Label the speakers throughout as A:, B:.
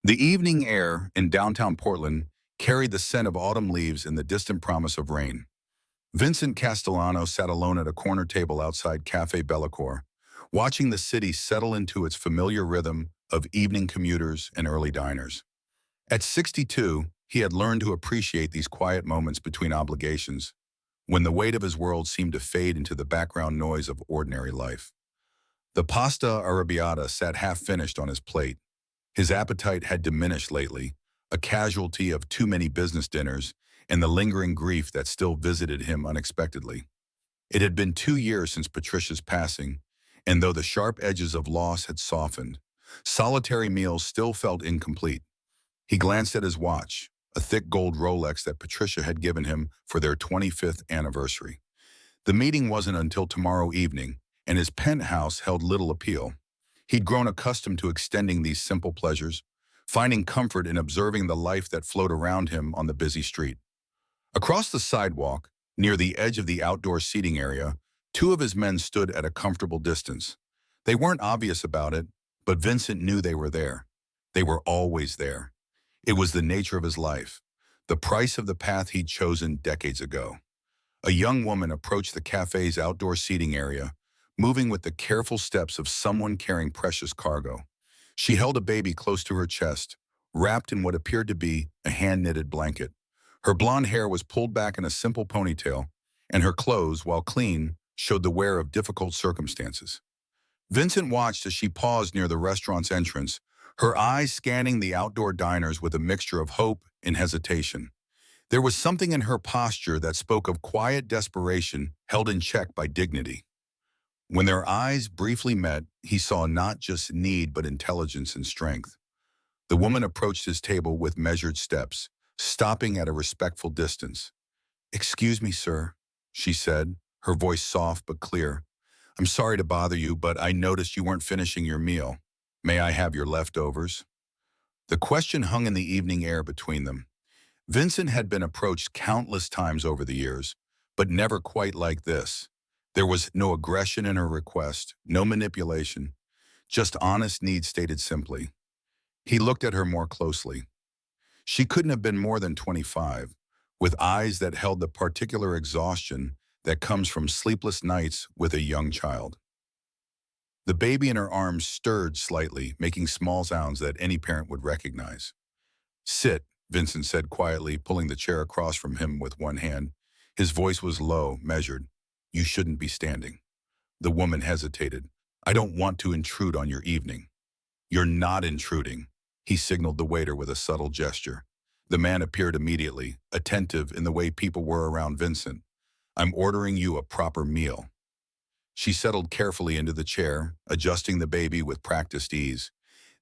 A: The evening air in downtown Portland carried the scent of autumn leaves and the distant promise of rain. Vincent Castellano sat alone at a corner table outside Cafe Bellicor, watching the city settle into its familiar rhythm of evening commuters and early diners. At 62, he had learned to appreciate these quiet moments between obligations, when the weight of his world seemed to fade into the background noise of ordinary life. The pasta arrabbiata sat half-finished on his plate. His appetite had diminished lately, a casualty of too many business dinners and the lingering grief that still visited him unexpectedly. It had been 2 years since Patricia's passing, and though the sharp edges of loss had softened, solitary meals still felt incomplete. He glanced at his watch, a thick gold Rolex that Patricia had given him for their 25th anniversary. The meeting wasn't until tomorrow evening, and his penthouse held little appeal. He'd grown accustomed to extending these simple pleasures, finding comfort in observing the life that flowed around him on the busy street. Across the sidewalk, near the edge of the outdoor seating area, two of his men stood at a comfortable distance. They weren't obvious about it, but Vincent knew they were there. They were always there. It was the nature of his life, the price of the path he'd chosen decades ago. A young woman approached the cafe's outdoor seating area, moving with the careful steps of someone carrying precious cargo. She held a baby close to her chest, wrapped in what appeared to be a hand-knitted blanket. Her blonde hair was pulled back in a simple ponytail, and her clothes, while clean, showed the wear of difficult circumstances. Vincent watched as she paused near the restaurant's entrance, her eyes scanning the outdoor diners with a mixture of hope and hesitation. There was something in her posture that spoke of quiet desperation held in check by dignity. When their eyes briefly met, he saw not just need but intelligence and strength. The woman approached his table with measured steps, stopping at a respectful distance. "Excuse me, sir," she said, her voice soft but clear. "I'm sorry to bother you, but I noticed you weren't finishing your meal. May I have your leftovers?" The question hung in the evening air between them. Vincent had been approached countless times over the years, but never quite like this. There was no aggression in her request, no manipulation, just honest needs stated simply. He looked at her more closely. She couldn't have been more than 25, with eyes that held the particular exhaustion that comes from sleepless nights with a young child. The baby in her arms stirred slightly, making small sounds that any parent would recognize. "Sit," Vincent said quietly, pulling the chair across from him with one hand. His voice was low, measured. "You shouldn't be standing." The woman hesitated. "I don't want to intrude on your evening." "You're not intruding," he signaled the waiter with a subtle gesture. The man appeared immediately, attentive in the way people were around Vincent. "I'm ordering you a proper meal." She settled carefully into the chair, adjusting the baby with practiced ease.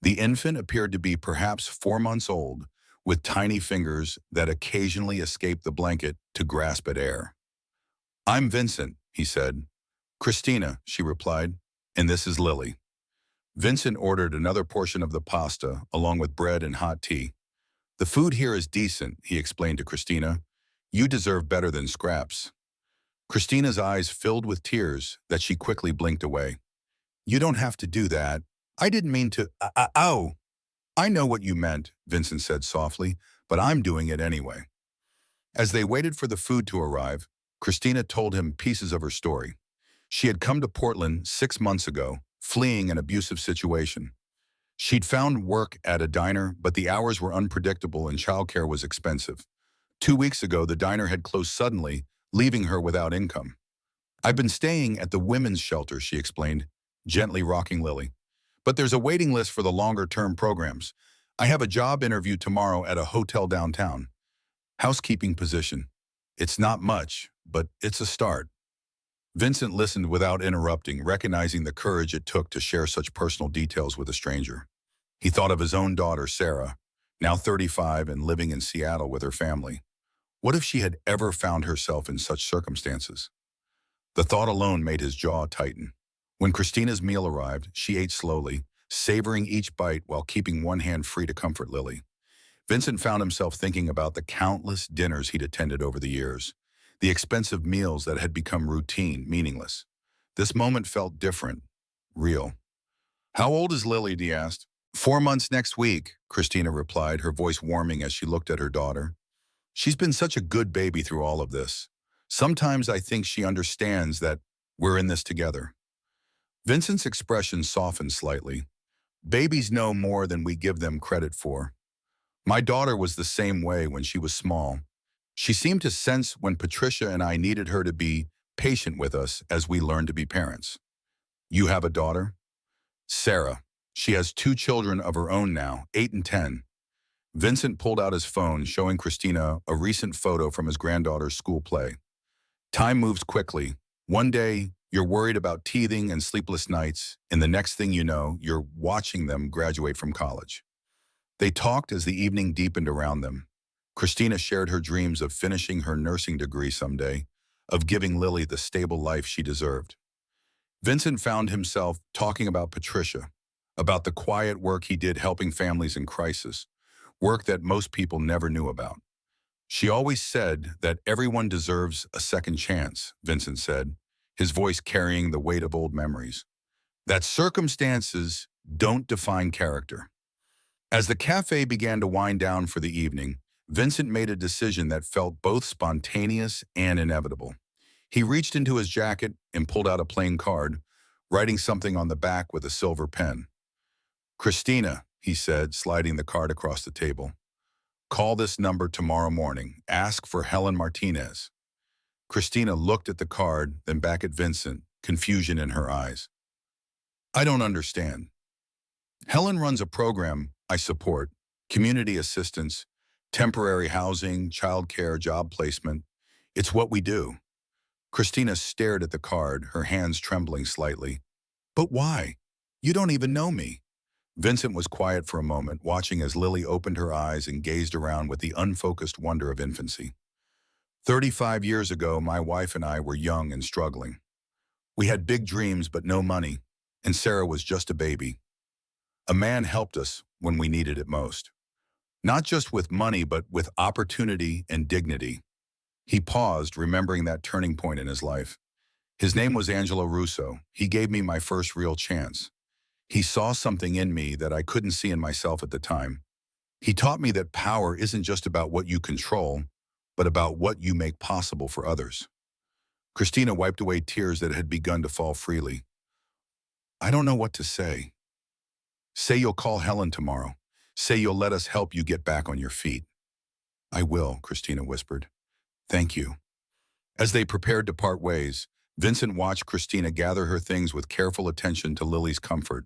A: The infant appeared to be perhaps 4 months old, with tiny fingers that occasionally escaped the blanket to grasp at air. "I'm Vincent," he said. "Christina," she replied, "and this is Lily." Vincent ordered another portion of the pasta, along with bread and hot tea. "The food here is decent," he explained to Christina. "You deserve better than scraps." Christina's eyes filled with tears that she quickly blinked away. "You don't have to do that. I didn't mean to. Ow!" "I know what you meant," Vincent said softly, "but I'm doing it anyway." As they waited for the food to arrive, Christina told him pieces of her story. She had come to Portland 6 months ago, fleeing an abusive situation. She'd found work at a diner, but the hours were unpredictable and childcare was expensive. 2 weeks ago, the diner had closed suddenly, leaving her without income. "I've been staying at the women's shelter," she explained, gently rocking Lily. "But there's a waiting list for the longer-term programs. I have a job interview tomorrow at a hotel downtown. Housekeeping position. It's not much, but it's a start." Vincent listened without interrupting, recognizing the courage it took to share such personal details with a stranger. He thought of his own daughter, Sarah, now 35 and living in Seattle with her family. What if she had ever found herself in such circumstances? The thought alone made his jaw tighten. When Christina's meal arrived, she ate slowly, savoring each bite while keeping one hand free to comfort Lily. Vincent found himself thinking about the countless dinners he'd attended over the years, the expensive meals that had become routine, meaningless. This moment felt different, real. "How old is Lily?" he asked. 4 months next week, Christina replied, her voice warming as she looked at her daughter. She's been such a good baby through all of this. Sometimes I think she understands that we're in this together. Vincent's expression softened slightly. Babies know more than we give them credit for. My daughter was the same way when she was small. She seemed to sense when Patricia and I needed her to be patient with us as we learned to be parents. You have a daughter? Sarah. She has 2 children of her own now, 8 and 10. Vincent pulled out his phone, showing Christina a recent photo from his granddaughter's school play. Time moves quickly. One day, you're worried about teething and sleepless nights, and the next thing you know, you're watching them graduate from college. They talked as the evening deepened around them. Christina shared her dreams of finishing her nursing degree someday, of giving Lily the stable life she deserved. Vincent found himself talking about Patricia, about the quiet work he did helping families in crisis, work that most people never knew about. She always said that everyone deserves a second chance, Vincent said, his voice carrying the weight of old memories. That circumstances don't define character. As the cafe began to wind down for the evening, Vincent made a decision that felt both spontaneous and inevitable. He reached into his jacket and pulled out a plain card, writing something on the back with a silver pen. Christina, he said, sliding the card across the table. Call this number tomorrow morning. Ask for Helen Martinez. Christina looked at the card, then back at Vincent, confusion in her eyes. I don't understand. Helen runs a program I support, community assistance, temporary housing, childcare, job placement. It's what we do. Christina stared at the card, her hands trembling slightly. But why? You don't even know me. Vincent was quiet for a moment, watching as Lily opened her eyes and gazed around with the unfocused wonder of infancy. 35 years ago, my wife and I were young and struggling. We had big dreams but no money, and Sarah was just a baby. A man helped us when we needed it most. Not just with money, but with opportunity and dignity. He paused, remembering that turning point in his life. His name was Angelo Russo. He gave me my first real chance. He saw something in me that I couldn't see in myself at the time. He taught me that power isn't just about what you control, but about what you make possible for others. Christina wiped away tears that had begun to fall freely. I don't know what to say. Say you'll call Helen tomorrow. Say you'll let us help you get back on your feet. I will, Christina whispered. Thank you. As they prepared to part ways, Vincent watched Christina gather her things with careful attention to Lily's comfort.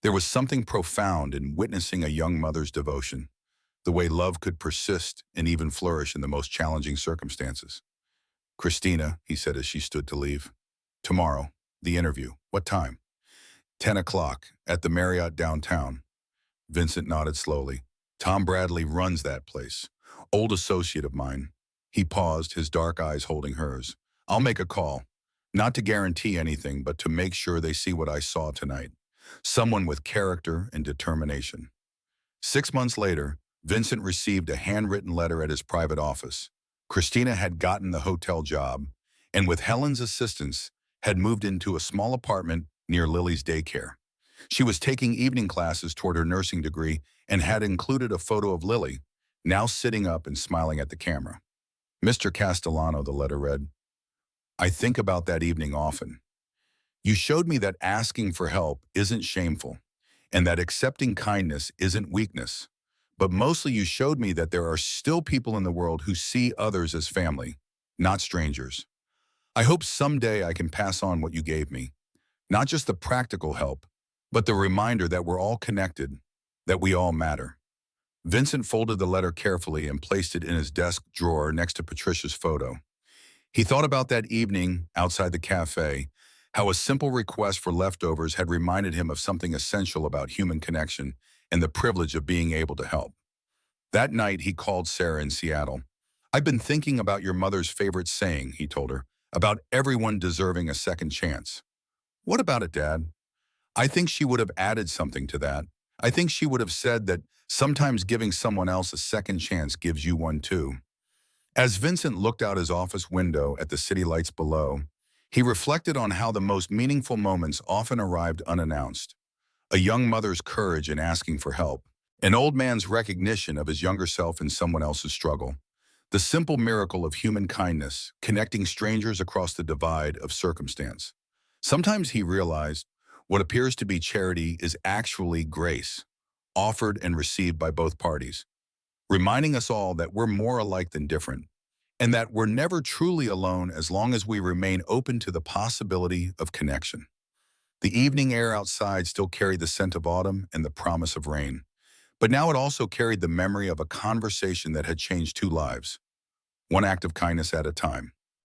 A: There was something profound in witnessing a young mother's devotion, the way love could persist and even flourish in the most challenging circumstances. Christina, he said as she stood to leave. Tomorrow, the interview. What time? 10 o'clock, at the Marriott downtown. Vincent nodded slowly. Tom Bradley runs that place. Old associate of mine. He paused, his dark eyes holding hers. I'll make a call. Not to guarantee anything, but to make sure they see what I saw tonight. Someone with character and determination. 6 months later, Vincent received a handwritten letter at his private office. Christina had gotten the hotel job, and with Helen's assistance, had moved into a small apartment near Lily's daycare. She was taking evening classes toward her nursing degree and had included a photo of Lily, now sitting up and smiling at the camera. Mr. Castellano, the letter read, I think about that evening often. You showed me that asking for help isn't shameful, and that accepting kindness isn't weakness. But mostly you showed me that there are still people in the world who see others as family, not strangers. I hope someday I can pass on what you gave me. Not just the practical help, but the reminder that we're all connected, that we all matter. Vincent folded the letter carefully and placed it in his desk drawer next to Patricia's photo. He thought about that evening outside the cafe, how a simple request for leftovers had reminded him of something essential about human connection and the privilege of being able to help. That night, he called Sarah in Seattle. I've been thinking about your mother's favorite saying, he told her, about everyone deserving a second chance. What about it, Dad? I think she would have added something to that. I think she would have said that sometimes giving someone else a second chance gives you one too. As Vincent looked out his office window at the city lights below, he reflected on how the most meaningful moments often arrived unannounced. a young mother's courage in asking for help, an old man's recognition of his younger self in someone else's struggle. The simple miracle of human kindness, connecting strangers across the divide of circumstance. Sometimes he realized what appears to be charity is actually grace, offered and received by both parties, reminding us all that we're more alike than different, and that we're never truly alone as long as we remain open to the possibility of connection. The evening air outside still carried the scent of autumn and the promise of rain, but now it also carried the memory of a conversation that had changed two lives, one act of kindness at a time.